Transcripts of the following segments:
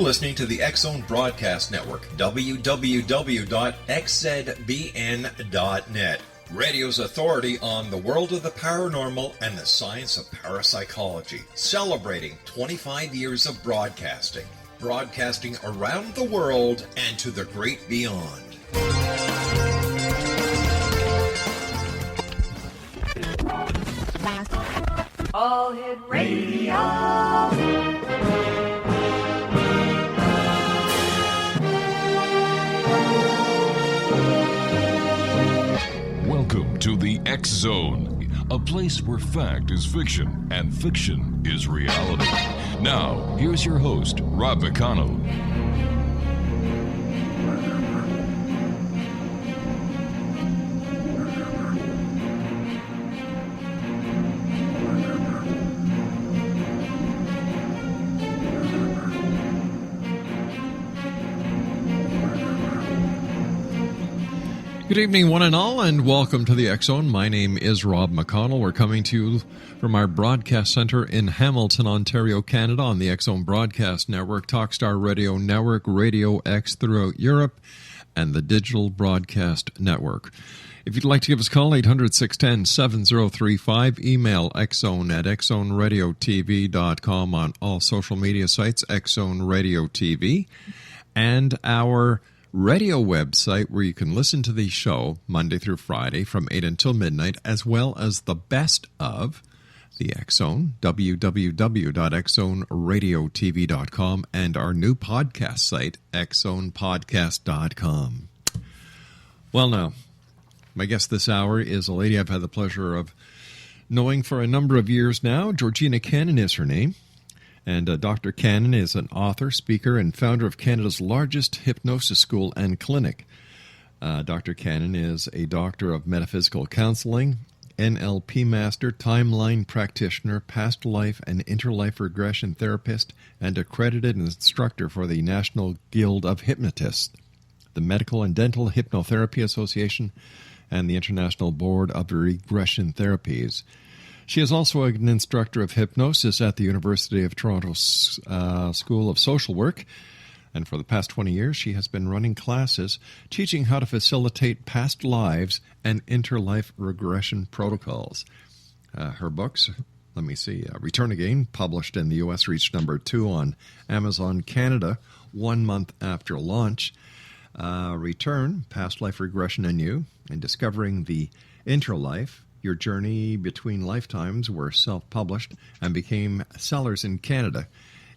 listening to the X-Zone Broadcast Network, www.xzbn.net. Radio's authority on the world of the paranormal and the science of parapsychology, celebrating 25 years of broadcasting around the world and to the great beyond. All Hit Radio. Welcome to the X-Zone, a place where fact is fiction and fiction is reality. Now, here's your host, Rob McConnell. Good evening, one and all, and welcome to the X-Zone. My name is Rob McConnell. We're coming to you from our broadcast center in Hamilton, Ontario, Canada, on the X-Zone Broadcast Network, Talkstar Radio Network, Radio X throughout Europe, and the Digital Broadcast Network. If you'd like to give us a call, 800-610-7035, email xzone@xzoneradiotv.com, on all social media sites, X-Zone Radio TV, and our radio website where you can listen to the show Monday through Friday from 8 until midnight, as well as the best of the X-Zone, www.xzoneradiotv.com, and our new podcast site, xzonepodcast.com. Well, now, my guest this hour is a lady I've had the pleasure of knowing for a number of years now. Georgina Cannon is her name. And Dr. Cannon is an author, speaker, and founder of Canada's largest hypnosis school and clinic. Dr. Cannon is a Doctor of Metaphysical Counselling, NLP Master, Timeline Practitioner, Past Life and Interlife Regression Therapist, and accredited Instructor for the National Guild of Hypnotists, the Medical and Dental Hypnotherapy Association, and the International Board of Regression Therapies. She is also an instructor of hypnosis at the University of Toronto's School of Social Work, and for the past 20 years she has been running classes teaching how to facilitate past lives and interlife regression protocols. Her books, Return Again, published in the U.S., reached number 2 on Amazon Canada 1 month after launch. Return, Past Life Regression and You, and Discovering the Interlife, Your Journey Between Lifetimes, were self-published and became sellers in Canada.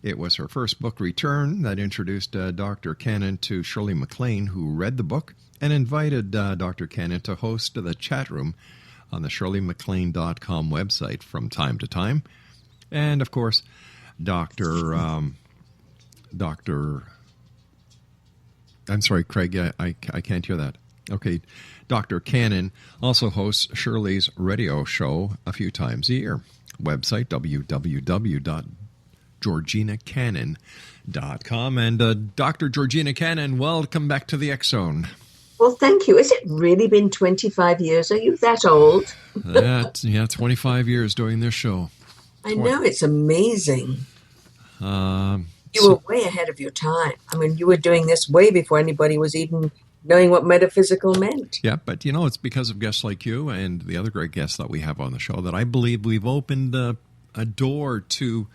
It was her first book, Return, that introduced Dr. Cannon to Shirley MacLaine, who read the book and invited Dr. Cannon to host the chat room on the ShirleyMacLaine.com website from time to time. And, of course, I'm sorry, Craig, I can't hear that. Okay, Dr. Cannon also hosts Shirley's radio show a few times a year. Website, www.georginacannon.com. And Dr. Georgina Cannon, welcome back to the X-Zone. Well, thank you. Has it really been 25 years? Are you that old? 25 years doing this show. I know, it's amazing. You were way ahead of your time. I mean, you were doing this way before anybody was even knowing what metaphysical meant. Yeah, but it's because of guests like you and the other great guests that we have on the show that I believe we've opened a door to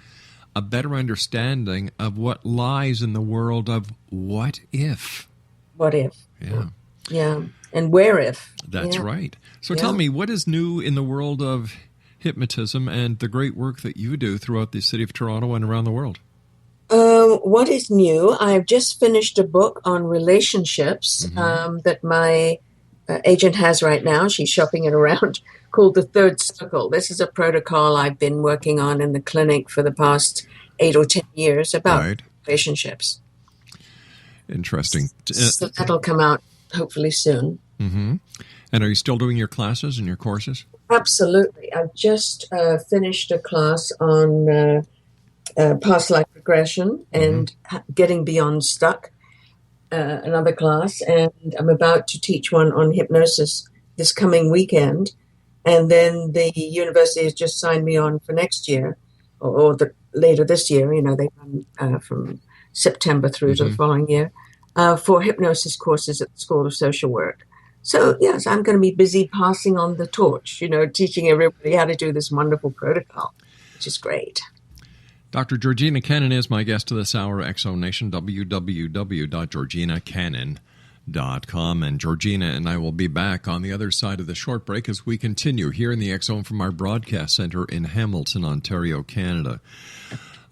a better understanding of what lies in the world of what if. What if? Yeah. Yeah, and where if. That's right. So tell me, what is new in the world of hypnotism and the great work that you do throughout the city of Toronto and around the world? What is new? I've just finished a book on relationships that my agent has right now. She's shopping it around, called The Third Circle. This is a protocol I've been working on in the clinic for the past 8 or 10 years about relationships. Interesting. So that'll come out hopefully soon. Mm-hmm. And are you still doing your classes and your courses? Absolutely. I've just finished a class on past life regression and getting beyond stuck, another class, and I'm about to teach one on hypnosis this coming weekend. And then the university has just signed me on for next year or later this year. They run from September through to the following year, for hypnosis courses at the School of Social Work. So, yes, I'm going to be busy passing on the torch, teaching everybody how to do this wonderful protocol, which is great. Dr. Georgina Cannon is my guest this hour, X-Zone Nation, www.georginacannon.com. And Georgina and I will be back on the other side of the short break as we continue here in the X-Zone from our broadcast center in Hamilton, Ontario, Canada.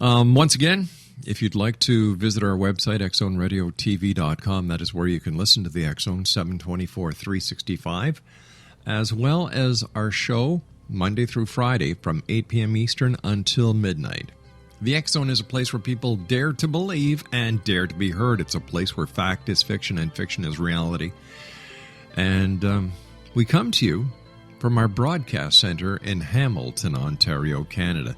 Once again, if you'd like to visit our website, xzoneradiotv.com, that is where you can listen to the X-Zone 724 365, as well as our show Monday through Friday from 8 p.m. Eastern until midnight. The X-Zone is a place where people dare to believe and dare to be heard. It's a place where fact is fiction and fiction is reality. And we come to you from our broadcast center in Hamilton, Ontario, Canada.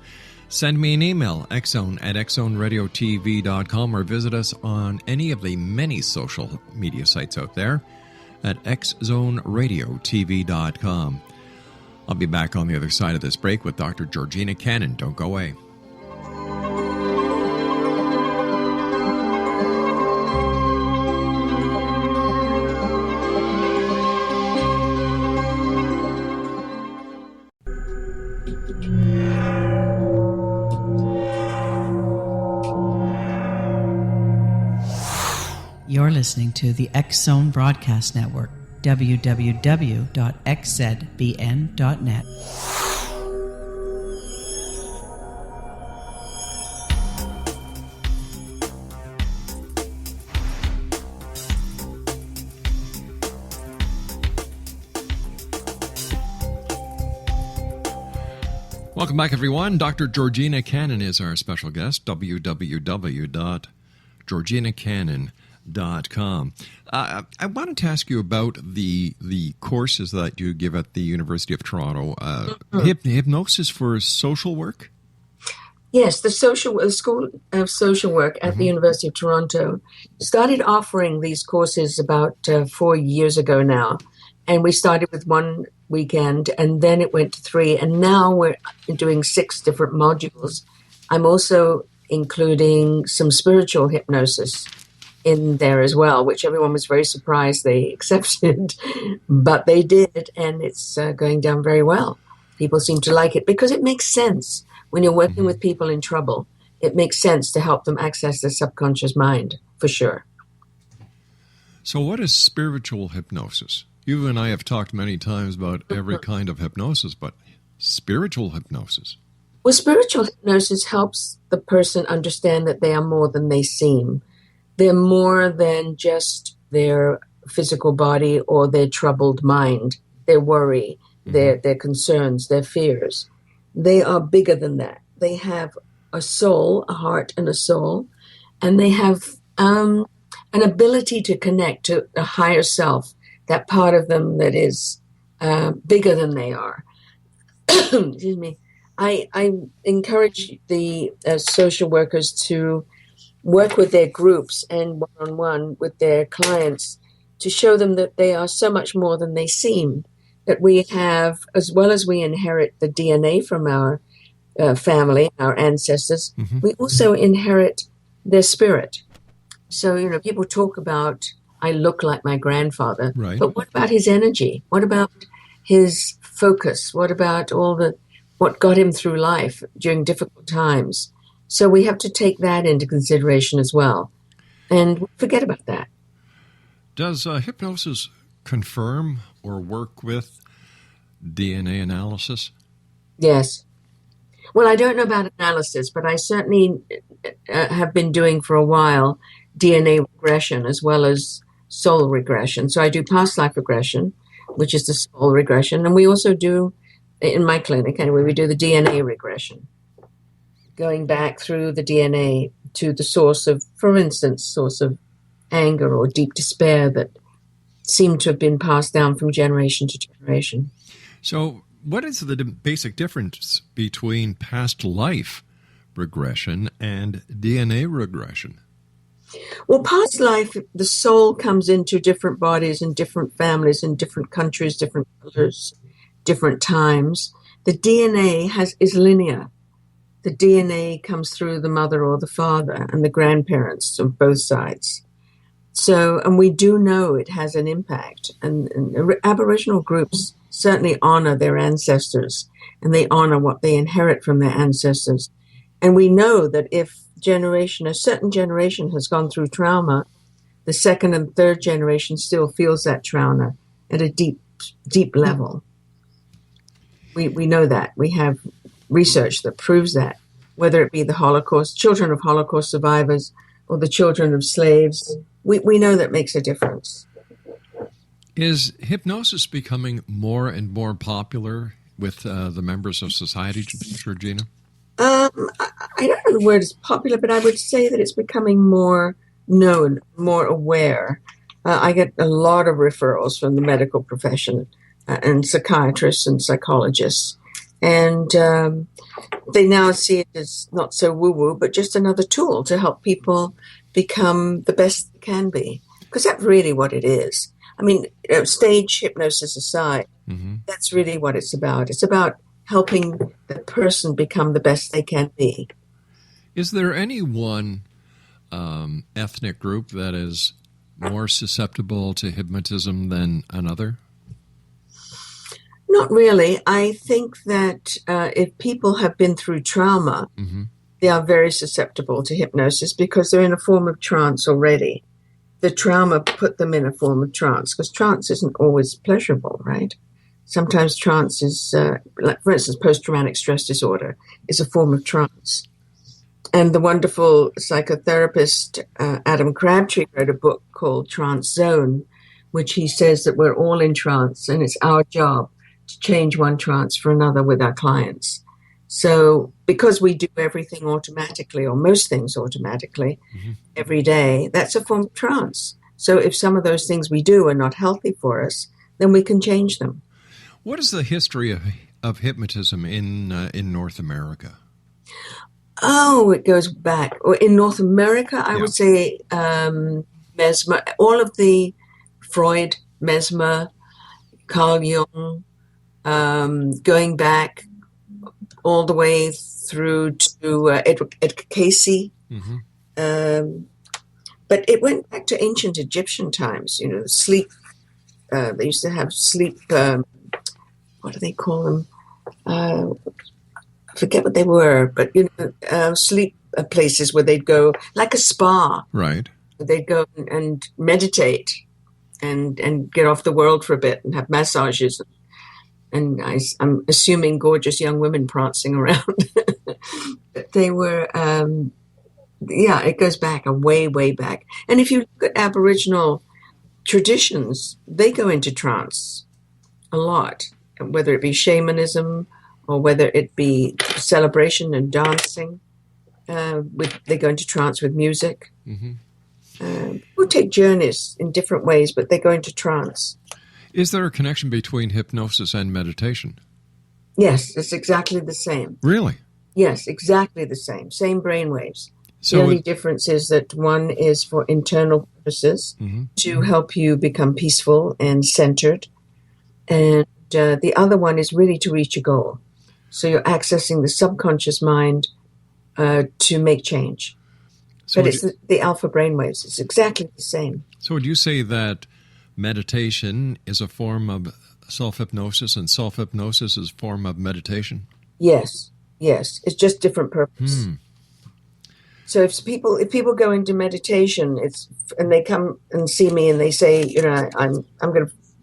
Send me an email, xzone@xzoneradiotv.com, or visit us on any of the many social media sites out there at xzoneradiotv.com. I'll be back on the other side of this break with Dr. Georgina Cannon. Don't go away. You're listening to the X-Zone Broadcast Network, www.xzbn.net. Welcome back, everyone. Dr. Georgina Cannon is our special guest, www.georginacannon.com. I wanted to ask you about the courses that you give at the University of Toronto. Hypnosis for social work? Yes, the School of Social Work at the University of Toronto started offering these courses about 4 years ago now. And we started with one weekend, and then it went to 3, and now we're doing 6 different modules. I'm also including some spiritual hypnosis in there as well, which everyone was very surprised they accepted, but they did, and it's going down very well. People seem to like it because it makes sense. When you're working with people in trouble, it makes sense to help them access their subconscious mind, for sure. So what is spiritual hypnosis? You and I have talked many times about every kind of hypnosis, but spiritual hypnosis? Well, spiritual hypnosis helps the person understand that they are more than they seem. They're more than just their physical body or their troubled mind, their worry, their concerns, their fears. They are bigger than that. They have a soul, a heart and a soul, and they have an ability to connect to a higher self, that part of them that is bigger than they are. Excuse me. I encourage the social workers to work with their groups and one-on-one with their clients to show them that they are so much more than they seem, that we have, as well as we inherit the DNA from our family, our ancestors, we also inherit their spirit. So, people talk about, I look like my grandfather, right, but what about his energy? What about his focus? What about what got him through life during difficult times? So we have to take that into consideration as well, and forget about that. Does hypnosis confirm or work with DNA analysis? Yes. Well, I don't know about analysis, but I certainly have been doing for a while DNA regression as well as soul regression. So I do past life regression, which is the soul regression, and we also do, in my clinic anyway, we do the DNA regression, going back through the DNA to the source of, for instance, source of anger or deep despair that seem to have been passed down from generation to generation. So what is the basic difference between past life regression and DNA regression? Well, past life, the soul comes into different bodies and different families in different countries, different colors, different times. The DNA is linear. the DNA comes through the mother or the father and the grandparents of both sides. So, and we do know it has an impact. And Aboriginal groups certainly honor their ancestors, and they honor what they inherit from their ancestors. And we know that if a certain generation has gone through trauma, the second and third generation still feels that trauma at a deep, deep level. We know that. We have research that proves that, whether it be the Holocaust, children of Holocaust survivors, or the children of slaves. We know that makes a difference. Is hypnosis becoming more and more popular with the members of society, Georgina? I don't know the word is popular, but I would say that it's becoming more known, more aware. I get a lot of referrals from the medical profession and psychiatrists and psychologists. And they now see it as not so woo-woo, but just another tool to help people become the best they can be. Because that's really what it is. I mean, stage hypnosis aside, that's really what it's about. It's about helping the person become the best they can be. Is there any one ethnic group that is more susceptible to hypnotism than another? Not really. I think that if people have been through trauma, they are very susceptible to hypnosis because they're in a form of trance already. The trauma put them in a form of trance, because trance isn't always pleasurable, right? Sometimes trance is, like for instance, post-traumatic stress disorder is a form of trance. And the wonderful psychotherapist Adam Crabtree wrote a book called Trance Zone, which he says that we're all in trance and it's our job to change one trance for another with our clients. So because we do everything automatically, or most things automatically, every day, that's a form of trance. So if some of those things we do are not healthy for us, then we can change them. What is the history of hypnotism in North America? Oh, it goes back. In North America, I would say Mesmer, all of the Freud, Mesmer, Carl Jung, going back all the way through to Edward Casey. But it went back to ancient Egyptian times, sleep. They used to have sleep, what do they call them? I forget what they were, but, sleep places where they'd go, like a spa. Right. They'd go and meditate and get off the world for a bit and have massages. And I'm assuming gorgeous young women prancing around. But they were, it goes back way, way back. And if you look at Aboriginal traditions, they go into trance a lot, whether it be shamanism or whether it be celebration and dancing. They go into trance with music. People take journeys in different ways, but they go into trance. Is there a connection between hypnosis and meditation? Yes, it's exactly the same. Really? Yes, exactly the same. Same brain waves. So the only difference is that one is for internal purposes to help you become peaceful and centered. And the other one is really to reach a goal. So you're accessing the subconscious mind to make change. But it's the alpha brainwaves. It's exactly the same. So would you say that meditation is a form of self-hypnosis and self-hypnosis is a form of meditation? Yes. It's just different purpose. So if people go into meditation, and they come and see me and they say, it's going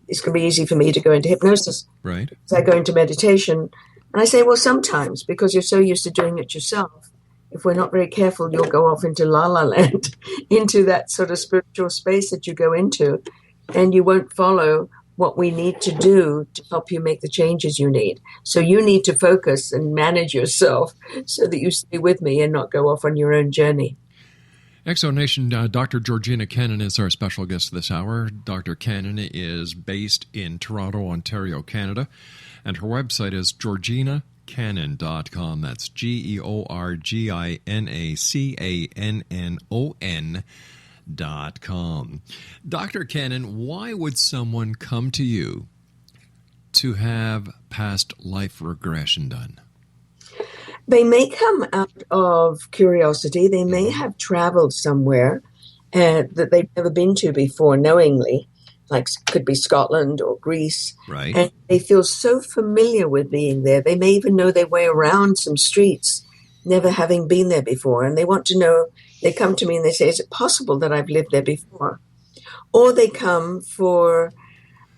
to be easy for me to go into hypnosis. Right. So I go into meditation, and I say, well, sometimes, because you're so used to doing it yourself, if we're not very careful, you'll go off into la-la land, into that sort of spiritual space that you go into, and you won't follow what we need to do to help you make the changes you need. So you need to focus and manage yourself so that you stay with me and not go off on your own journey. Exonation, Dr. Georgina Cannon is our special guest this hour. Dr. Cannon is based in Toronto, Ontario, Canada, and her website is georginacannon.com. That's GeorginaCannon.com. Dr. Cannon, why would someone come to you to have past life regression done? They may come out of curiosity. They may have traveled somewhere that they've never been to before knowingly, like could be Scotland or Greece. Right. And they feel so familiar with being there. They may even know their way around some streets, never having been there before. And they want to know, they come to me and they say, is it possible that I've lived there before? Or they come for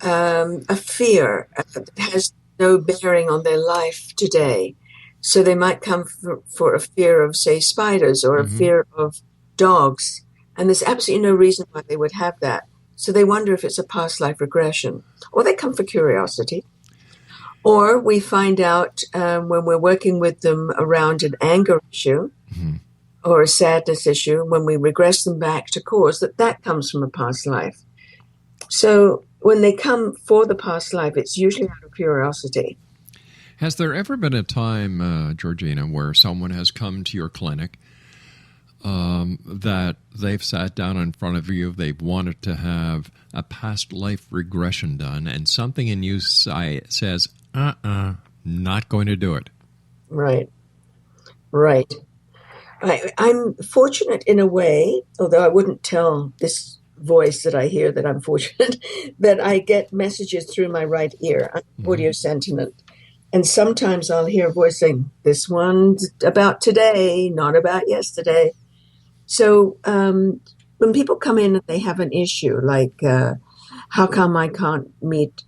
a fear that has no bearing on their life today. So they might come for a fear of, say, spiders or a fear of dogs. And there's absolutely no reason why they would have that. So they wonder if it's a past life regression. Or they come for curiosity. Or we find out when we're working with them around an anger issue or a sadness issue, when we regress them back to cause, that comes from a past life. So when they come for the past life, it's usually out of curiosity. Has there ever been a time, Georgina, where someone has come to your clinic that they've sat down in front of you, they've wanted to have a past life regression done, and something in you says, not going to do it? Right. I'm fortunate in a way, although I wouldn't tell this voice that I hear that I'm fortunate, that I get messages through my right ear. I'm audio sentient. And sometimes I'll hear a voice saying, this one's about today, not about yesterday. So when people come in and they have an issue, like how come I can't meet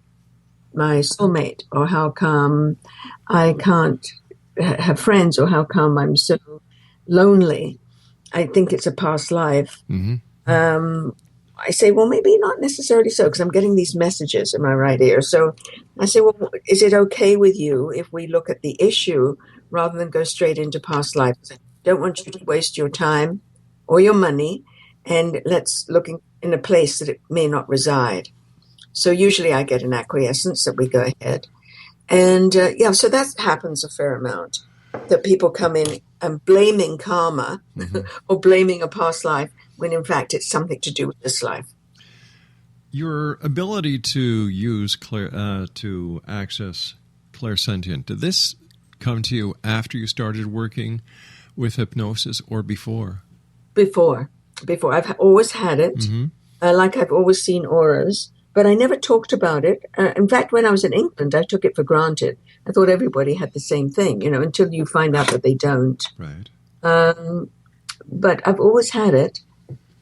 my soulmate, or how come I can't have friends, or how come I'm so lonely, I think it's a past life. I say, well, maybe not necessarily so, because I'm getting these messages in my right ear. So I say, well, is it okay with you if we look at the issue rather than go straight into past life? I don't want you to waste your time or your money, and let's look in a place that it may not reside. So usually I get an acquiescence that we go ahead. And so that happens a fair amount, that people come in and blaming karma or blaming a past life, when in fact it's something to do with this life. Your ability to use to access clairsentient, did this come to you after you started working with hypnosis or before? Before. I've always had it. Like I've always seen auras, but I never talked about it. In fact, when I was in England, I took it for granted. I thought everybody had the same thing, until you find out that they don't. Right. But I've always had it.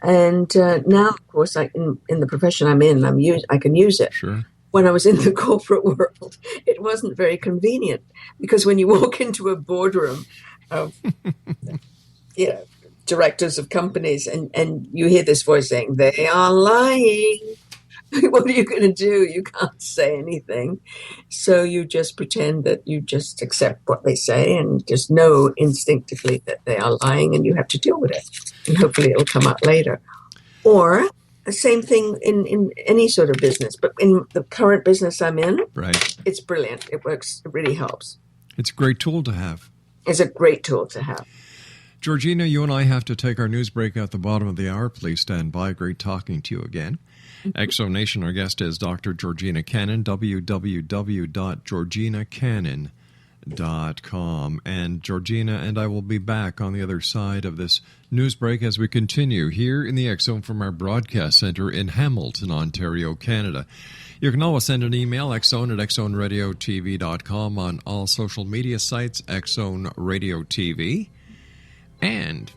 And now, of course, in the profession I'm in, I can use it. Sure. When I was in the corporate world, it wasn't very convenient, because when you walk into a boardroom of directors of companies and you hear this voice saying, they are lying, what are you going to do? You can't say anything. So you just pretend that you just accept what they say and just know instinctively that they are lying, and you have to deal with it. And hopefully it'll come out later. Or the same thing in any sort of business. But in the current business I'm in, right, it's brilliant. It works. It really helps. It's a great tool to have. It's a great tool to have. Georgina, you and I have to take our news break at the bottom of the hour. Please stand by. Great talking to you again. Exo Nation, our guest is Dr. Georgina Cannon, www.georginacannon.com. And Georgina and I will be back on the other side of this news break as we continue here in the Exo from our broadcast center in Hamilton, Ontario, Canada. You can always send an email, exone@exoneradiotv.com, on all social media sites, Exone Radio TV. And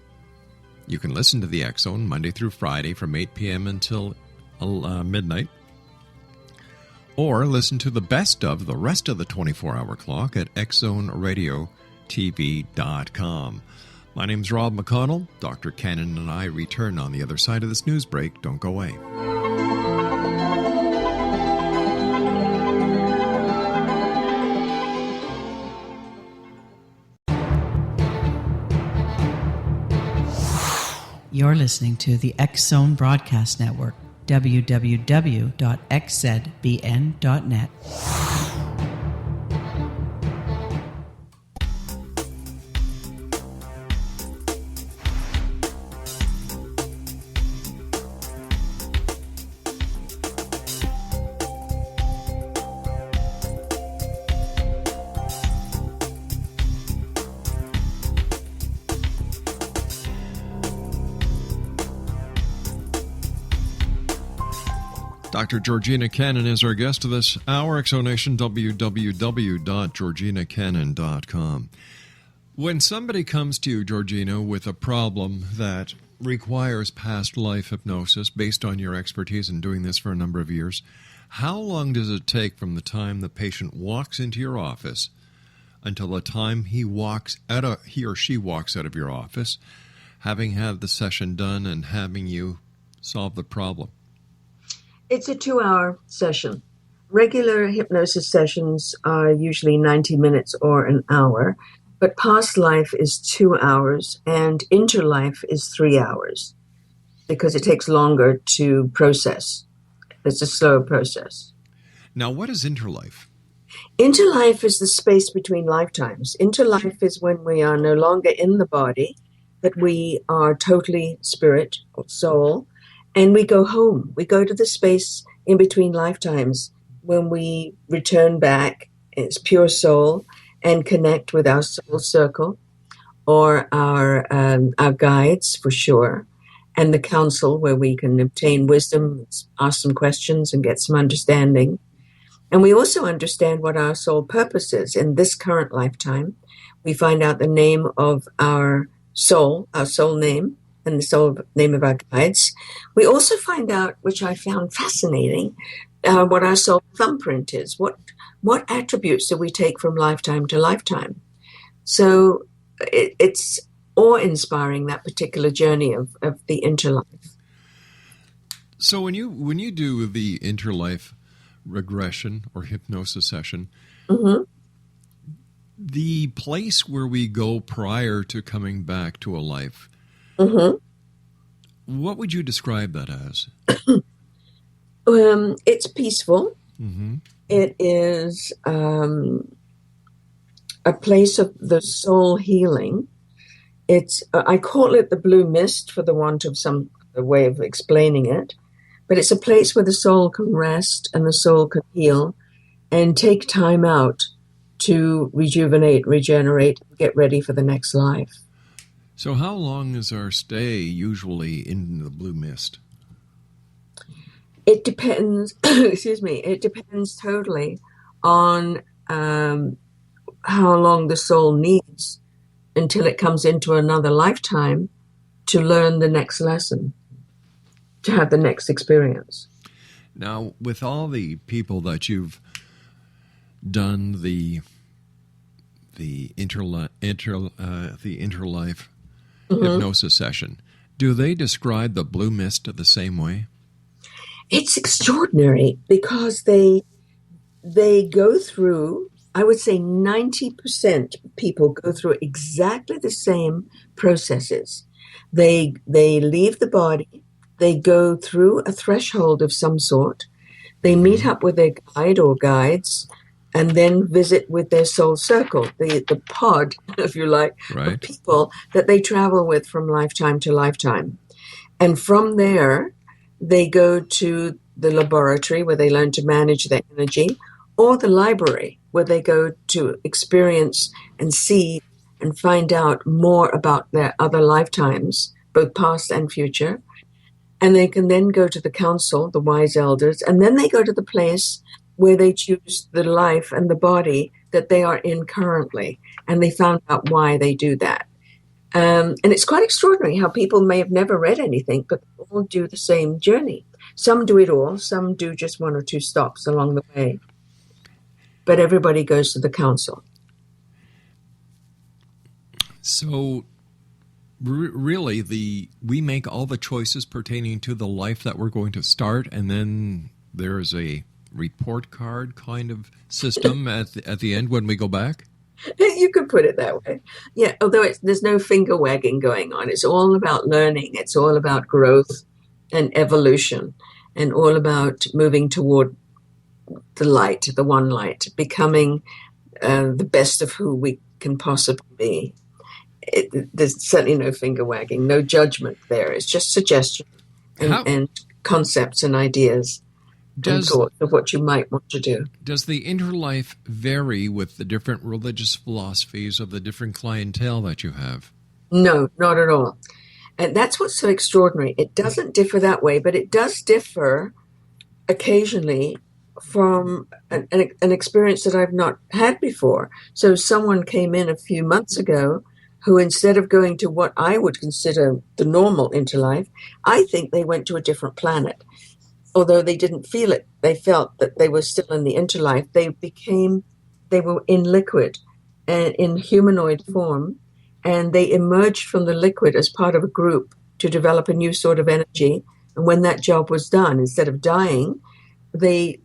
you can listen to the Exone Monday through Friday from 8 p.m. until midnight. Or listen to the best of the rest of the 24-hour clock at exoneradiotv.com. My name's Rob McConnell. Dr. Cannon and I return on the other side of this news break. Don't go away. You're listening to the X-Zone Broadcast Network, www.xzbn.net. Dr. Georgina Cannon is our guest of this hour. Exonation, www.georginacannon.com. When somebody comes to you, Georgina, with a problem that requires past life hypnosis based on your expertise in doing this for a number of years, how long does it take from the time the patient walks into your office until the time he or she walks out of your office, having had the session done and having you solve the problem? It's a 2-hour session. Regular hypnosis sessions are usually 90 minutes or an hour, but past life is 2 hours and interlife is 3 hours because it takes longer to process. It's a slower process. Now, what is interlife? Interlife is the space between lifetimes. Interlife is when we are no longer in the body, that we are totally spirit or soul, and we go home. We go to the space in between lifetimes when we return back as pure soul and connect with our soul circle or our guides for sure, and the council where we can obtain wisdom, ask some questions and get some understanding. And we also understand what our soul purpose is in this current lifetime. We find out the name of our soul name, and the soul name of our guides. We also find out, which I found fascinating, what our soul thumbprint is. What attributes do we take from lifetime to lifetime? So it's awe-inspiring, that particular journey of the interlife. So when you do the interlife regression or hypnosis session, Mm-hmm. the place where we go prior to coming back to a life, Mm-hmm. what would you describe that as? It's peaceful. Mm-hmm. It is a place of the soul healing. It's I call it the blue mist for the want of some way of explaining it, but it's a place where the soul can rest and the soul can heal and take time out to rejuvenate, regenerate, get ready for the next life. So how long is our stay usually in the blue mist? It depends, excuse me, it depends totally on how long the soul needs until it comes into another lifetime to learn the next lesson, to have the next experience. Now, with all the people that you've done the interlife hypnosis session, do they describe the blue mist the same way? It's extraordinary because they go through, I would say 90% of people go through exactly the same processes. They leave the body, they go through a threshold of some sort, they meet up with their guide or guides, and then visit with their soul circle, the pod, if you like, Right. of people that they travel with from lifetime to lifetime. And from there, they go to the laboratory where they learn to manage their energy, or the library where they go to experience and see and find out more about their other lifetimes, both past and future. And they can then go to the council, the wise elders, and then they go to the place where they choose the life and the body that they are in currently. And they found out why they do that. And it's quite extraordinary how people may have never read anything, but they all do the same journey. Some do it all. Some do just 1 or 2 stops along the way. But everybody goes to the council. So really, we make all the choices pertaining to the life that we're going to start, and then there's a report card kind of system at the end when we go back? You could put it that way. Yeah, although there's no finger wagging going on. It's all about learning. It's all about growth and evolution, and all about moving toward the light, the one light, becoming the best of who we can possibly be. There's certainly no finger wagging, no judgment there. It's just suggestion and concepts and ideas and thoughts of what you might want to do. Does the interlife vary with the different religious philosophies of the different clientele that you have? No, not at all. And that's what's so extraordinary. It doesn't differ that way, but it does differ occasionally from an experience that I've not had before. So someone came in a few months ago who, instead of going to what I would consider the normal interlife, I think they went to a different planet. Although they didn't feel it, they felt that they were still in the interlife. They were in liquid and in humanoid form, and they emerged from the liquid as part of a group to develop a new sort of energy. And when that job was done, instead of dying, they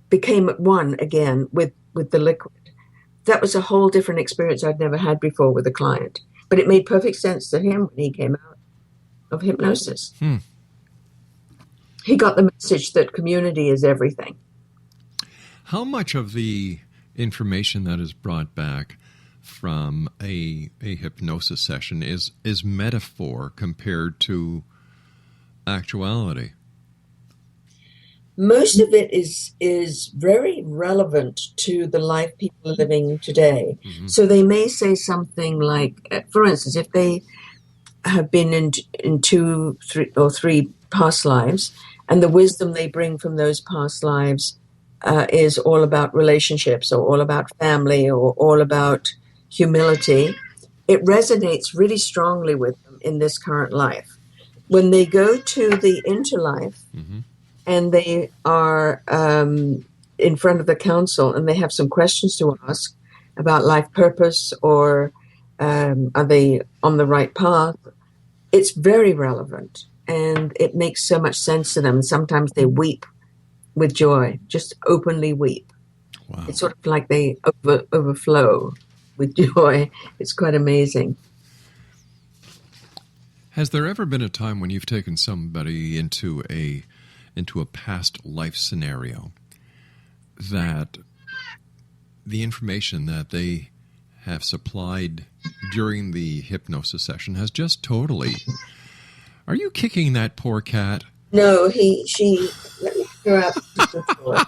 became one again with the liquid. That was a whole different experience I'd never had before with a client. But it made perfect sense to him when he came out of hypnosis. He got the message that community is everything. How much of the information that is brought back from a hypnosis session is metaphor compared to actuality? Most of it is very relevant to the life people are living today. Mm-hmm. So they may say something like, for instance, if they have been in 2, 3, or 3 past lives, and the wisdom they bring from those past lives is all about relationships, or all about family, or all about humility, it resonates really strongly with them in this current life. When they go to the interlife, mm-hmm. and they are in front of the council, and they have some questions to ask about life purpose, or are they on the right path, it's very relevant, and it makes so much sense to them. And sometimes they weep with joy, just openly weep. Wow. It's sort of like they overflow with joy. It's quite amazing. Has there ever been a time when you've taken somebody into a past life scenario that the information that they have supplied during the hypnosis session has just totally... Are you kicking that poor cat? No, she... Let me go out to the floor.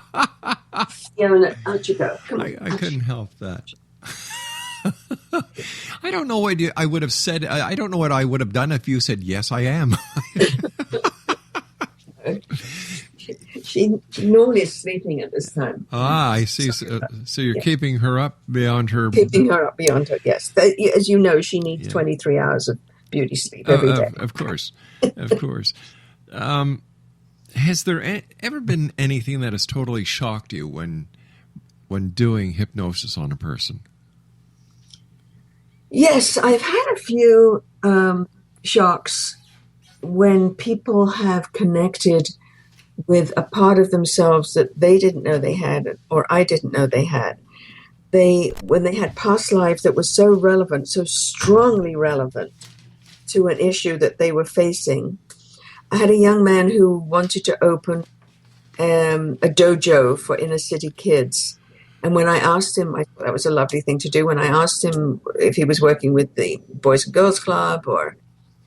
Yeah, out you go. Come on. I couldn't help that. I don't know what I would have said. I don't know what I would have done if you said, yes, I am. She normally is sleeping at this time. Ah, I see. So you're keeping her up beyond her... Keeping her up beyond her, yes. As you know, she needs 23 hours of beauty sleep every day. Of course. Of course. Has there ever been anything that has totally shocked you when doing hypnosis on a person? Yes, I've had a few shocks when people have connected with a part of themselves that they didn't know they had, or I didn't know they had. When they had past lives that were so relevant, so strongly relevant to an issue that they were facing. I had a young man who wanted to open a dojo for inner city kids. And when I asked him, I thought that was a lovely thing to do. When I asked him if he was working with the Boys and Girls Club, or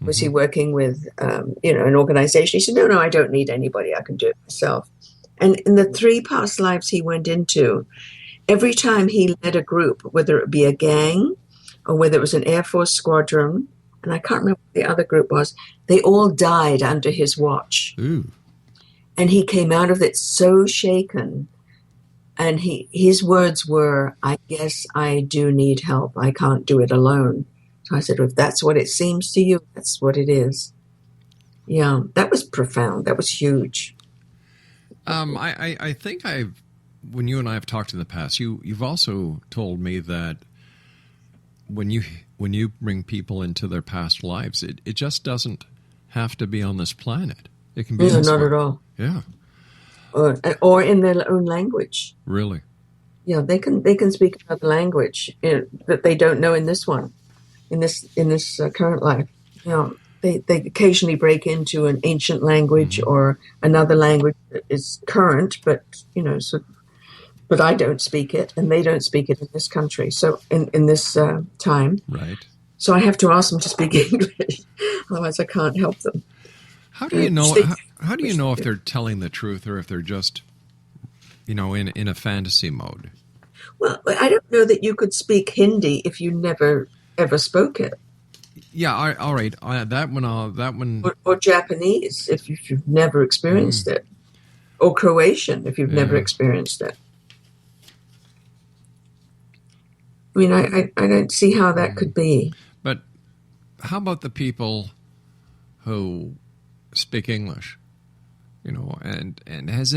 was he working with, an organization, he said, no, I don't need anybody. I can do it myself. And in the 3 past lives he went into, every time he led a group, whether it be a gang or whether it was an Air Force squadron, and I can't remember what the other group was, they all died under his watch. Ooh. And he came out of it so shaken. And his words were, I guess I do need help. I can't do it alone. So I said, if that's what it seems to you, that's what it is. Yeah, that was profound. That was huge. I think when you and I have talked in the past, you've also told me that when you bring people into their past lives, it just doesn't have to be on this planet. It can be elsewhere. Not at all. Yeah. Or in their own language. Really? Yeah, they can speak another language that they don't know in this one, in this current life. You know, they occasionally break into an ancient language or another language that is current, but but I don't speak it, and they don't speak it in this country. So in this time, right? So I have to ask them to speak English, otherwise I can't help them. How do you know? How do you know if they're telling the truth or if they're just, in a fantasy mode? Well, I don't know that you could speak Hindi if you never ever spoke it. Yeah, all right. That one. Or Japanese, if you've never experienced it. Or Croatian, if you've never experienced it. I mean, I don't see how that could be. But how about the people who speak English? You know, and has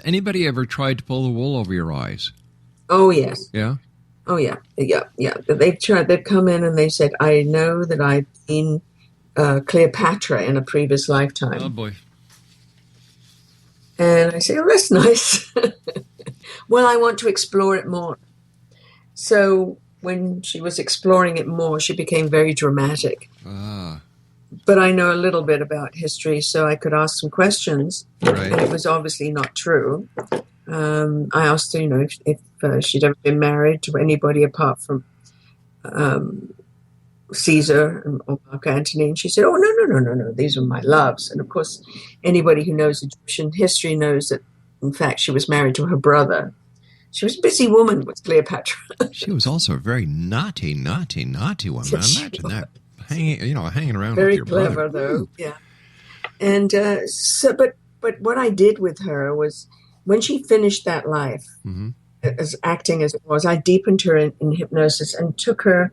anybody ever tried to pull the wool over your eyes? Oh yes. Yeah. Oh yeah. They've tried. They've come in and they said, "I know that I've been Cleopatra in a previous lifetime." Oh boy. And I say, "Oh, that's nice." Well, I want to explore it more. So when she was exploring it more, she became very dramatic. But I know a little bit about history, so I could ask some questions. Right. And it was obviously not true. I asked her, you know, if she'd ever been married to anybody apart from Caesar or Mark Antony, and she said, "Oh, no, these were my loves." And of course, anybody who knows Egyptian history knows that, in fact, she was married to her brother. She was a busy woman, was Cleopatra. She was also a very naughty woman. Imagine that, hanging around Very with your clever, brother. though. Ooh. Yeah. And but what I did with her was, when she finished that life, as acting as it was, I deepened her in hypnosis and took her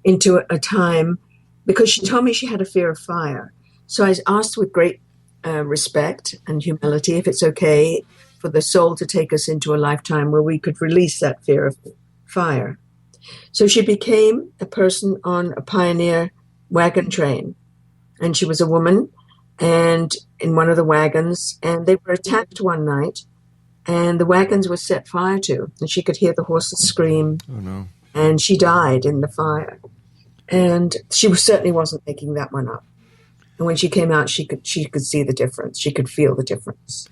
into a time, because she told me she had a fear of fire. So I asked with great respect and humility if it's okay for the soul to take us into a lifetime where we could release that fear of fire. So she became a person on a pioneer wagon train, and she was a woman, and in one of the wagons, and they were attacked one night, and the wagons were set fire to, and she could hear the horses scream. Oh no. And she died in the fire. And she certainly wasn't making that one up. And when she came out, she could see the difference. She could feel the difference.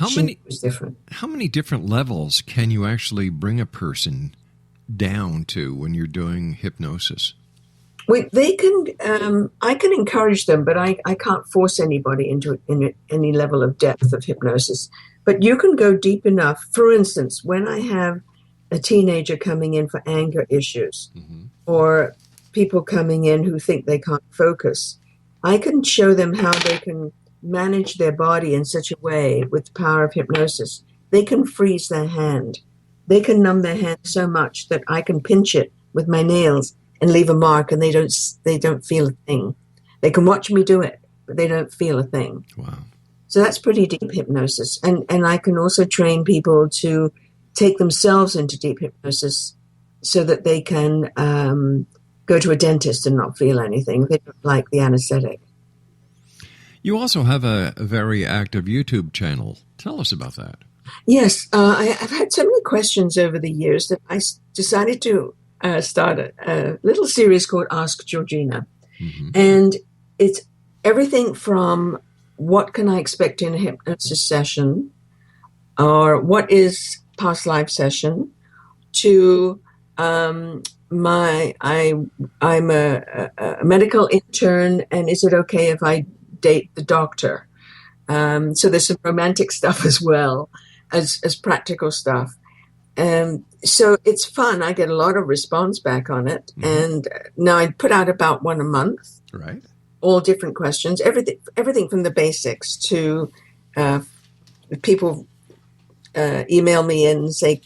It was different. How many different levels can you actually bring a person down to when you're doing hypnosis? They can. I can encourage them, but I can't force anybody into any level of depth of hypnosis. But you can go deep enough. For instance, when I have a teenager coming in for anger issues, or people coming in who think they can't focus, I can show them how they can manage their body in such a way with the power of hypnosis. They can freeze their hand. They can numb their hand so much that I can pinch it with my nails and leave a mark, and they don't feel a thing. They can watch me do it, but they don't feel a thing. Wow. So that's pretty deep hypnosis. And I can also train people to take themselves into deep hypnosis so that they can go to a dentist and not feel anything. They don't like the anesthetic. You also have a very active YouTube channel. Tell us about that. Yes, I've had so many questions over the years that I decided to start a little series called Ask Georgina. And it's everything from what can I expect in a hypnosis session, or what is past life session, to I'm a medical intern, and is it okay if I date the doctor? So there's some romantic stuff as well as practical stuff. So it's fun. I get a lot of response back on it. And now I put out about one a month. Right. All different questions, everything from the basics to people email me and say,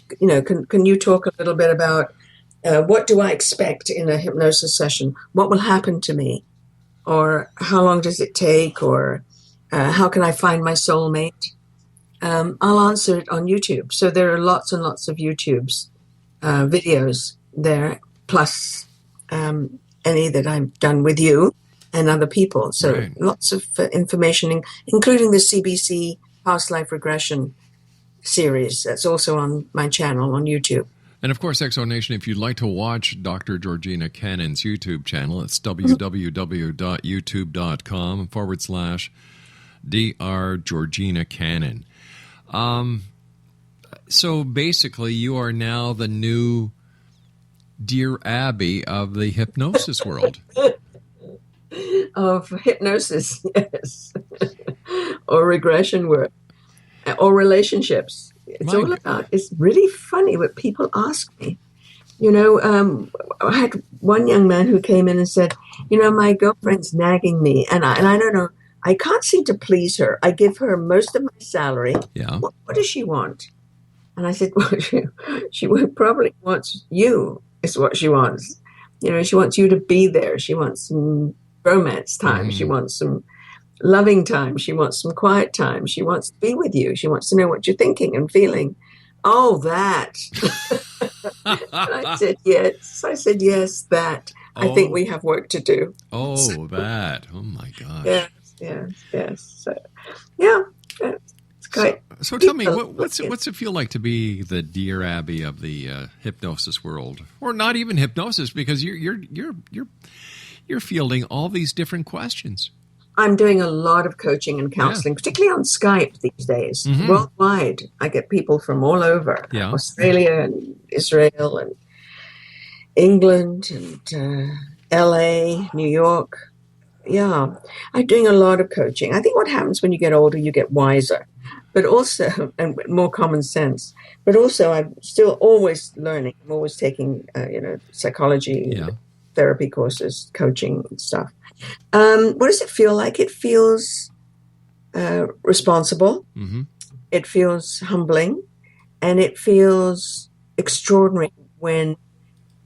can you talk a little bit about what do I expect in a hypnosis session? What will happen to me? Or how long does it take? Or how can I find my soulmate? I'll answer it on YouTube. So there are lots and lots of YouTube's videos there, plus any that I've done with you and other people. So lots of information, including the CBC Past Life Regression series. That's also on my channel on YouTube. And of course, Exo Nation, if you'd like to watch Dr. Georgina Cannon's YouTube channel, it's www.youtube.com/Dr. Georgina Cannon. So basically, you are now the new Dear Abby of the hypnosis world. Of hypnosis, yes. Or regression work. Or relationships. It's all about, it's really funny what people ask me. I had one young man who came in and said, my girlfriend's nagging me, and I don't know, I can't seem to please her. I give her most of my salary. Yeah. What does she want? And I said, well, she probably wants you, is what she wants. She wants you to be there. She wants some romance time. Mm-hmm. She wants some loving time. She wants some quiet time. She wants to be with you. She wants to know what you're thinking and feeling. Oh, that. And I said, yes, that. I think we have work to do. Oh, that. Oh, my gosh. Yes. So, yeah. It's quite. So tell me, what's it feel like to be the Dear Abby of the hypnosis world, or not even hypnosis, because you're fielding all these different questions. I'm doing a lot of coaching and counseling, particularly on Skype these days, worldwide. I get people from all over, Australia and Israel and England and LA, New York. Yeah, I'm doing a lot of coaching. I think what happens when you get older, you get wiser, but also, and more common sense. But also, I'm still always learning. I'm always taking, psychology, therapy courses, coaching and stuff. What does it feel like? It feels responsible. Mm-hmm. It feels humbling, and it feels extraordinary when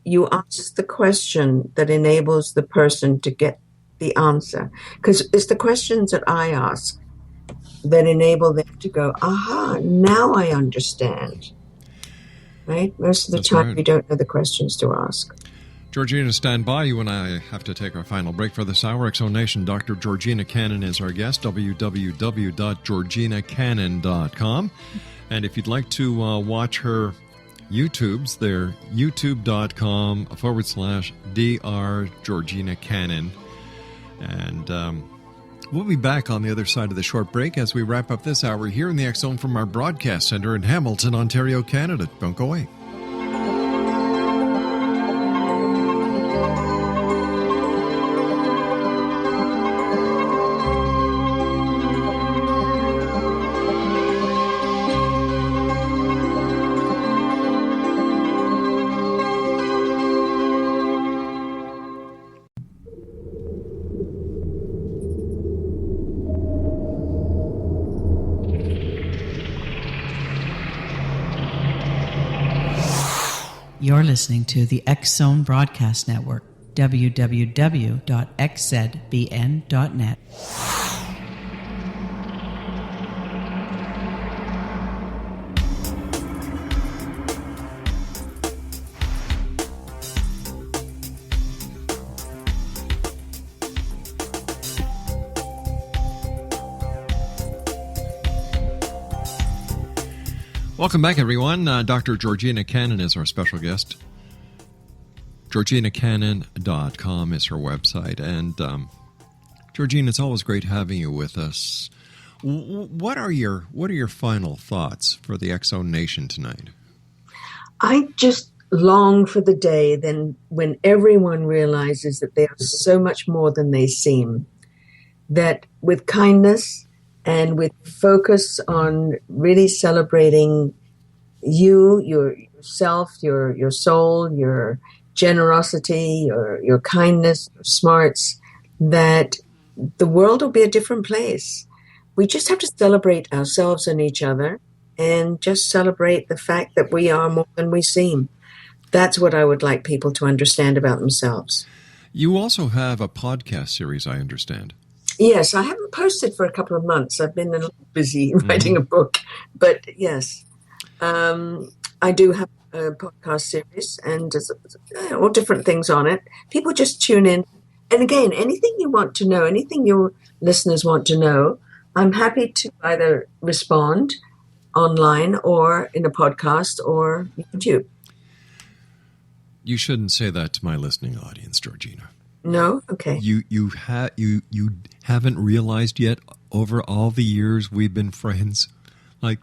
you ask the question that enables the person to get the answer. Because it's the questions that I ask that enable them to go, aha, now I understand. Right? Most of the time, we don't know the questions to ask. Georgina, stand by. You and I have to take our final break for this hour. X-Zone Nation, Dr. Georgina Cannon is our guest, www.georginacannon.com. And if you'd like to watch her YouTubes, they're youtube.com/Dr. Georgina Cannon. And we'll be back on the other side of the short break as we wrap up this hour here in the X-Zone from our broadcast center in Hamilton, Ontario, Canada. Don't go away. You're listening to the X-Zone Broadcast Network, www.xzbn.net. Welcome back, everyone. Dr. Georgina Cannon is our special guest. GeorginaCannon.com is her website. And, Georgina, it's always great having you with us. What are your final thoughts for the X-Zone Nation tonight? I just long for the day then when everyone realizes that they are so much more than they seem. That with kindness and with focus on really celebrating you, yourself, your soul, your generosity, your kindness, your smarts, that the world will be a different place. We just have to celebrate ourselves and each other and just celebrate the fact that we are more than we seem. That's what I would like people to understand about themselves. You also have a podcast series, I understand. Yes, I haven't posted for a couple of months. I've been a little busy writing a book. But yes, I do have a podcast series and all different things on it. People just tune in. And again, anything you want to know, anything your listeners want to know, I'm happy to either respond online or in a podcast or YouTube. You shouldn't say that to my listening audience, Georgina. No? Okay. You haven't realized yet over all the years we've been friends, like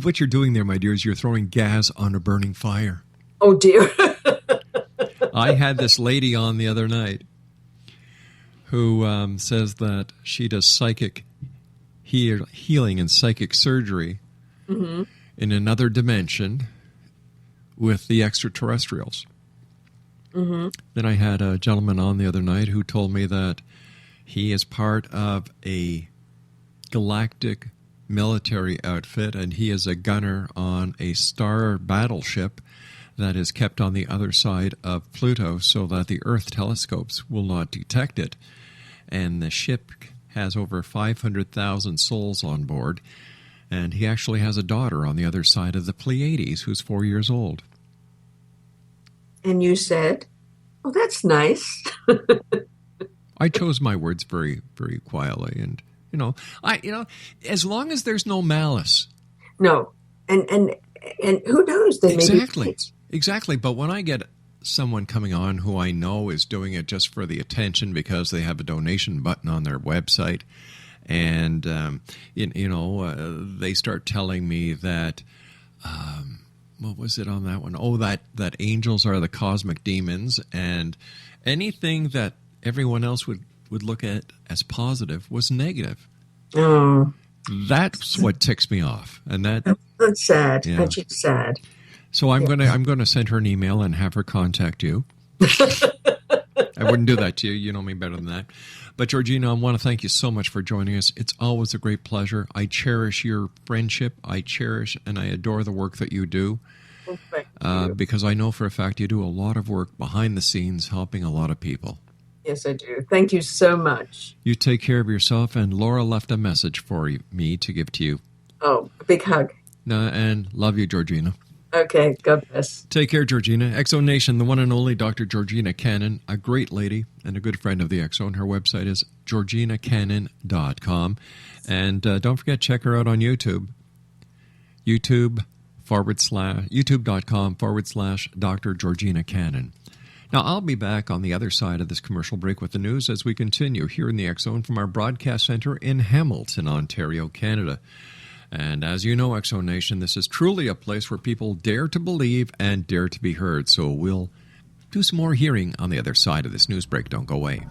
what you're doing there, my dear, is you're throwing gas on a burning fire. Oh, dear. I had this lady on the other night who says that she does psychic healing and psychic surgery in another dimension with the extraterrestrials. Mm-hmm. Then I had a gentleman on the other night who told me that he is part of a galactic military outfit, and he is a gunner on a star battleship that is kept on the other side of Pluto so that the Earth telescopes will not detect it. And the ship has over 500,000 souls on board, and he actually has a daughter on the other side of the Pleiades who's 4 years old. And you said, "Oh, that's nice." I chose my words very, very quietly, and as long as there's no malice. No, and who knows? They Exactly. But when I get someone coming on who I know is doing it just for the attention because they have a donation button on their website, and they start telling me that. What was it on that one? Oh, that angels are the cosmic demons, and anything that everyone else would look at as positive was negative. Oh, that's what ticks me off, and that's sad. Yeah. That's just sad. So I'm gonna send her an email and have her contact you. I wouldn't do that to you. You know me better than that. But Georgina, I want to thank you so much for joining us. It's always a great pleasure. I cherish your friendship. I cherish and I adore the work that you do. Oh, thank you. Because I know for a fact you do a lot of work behind the scenes helping a lot of people. Yes, I do. Thank you so much. You take care of yourself, and Laura left a message for me to give to you. Oh, a big hug. And love you, Georgina. Okay, God bless. Take care, Georgina. X-Zone Nation, the one and only Dr. Georgina Cannon, a great lady and a good friend of the X-Zone. Her website is georginacannon.com. And don't forget, check her out on YouTube. youtube.com/Dr. Georgina Cannon. Now, I'll be back on the other side of this commercial break with the news as we continue here in the X-Zone from our broadcast center in Hamilton, Ontario, Canada. And as you know, X-Zone Nation, this is truly a place where people dare to believe and dare to be heard. So we'll do some more hearing on the other side of this news break. Don't go away.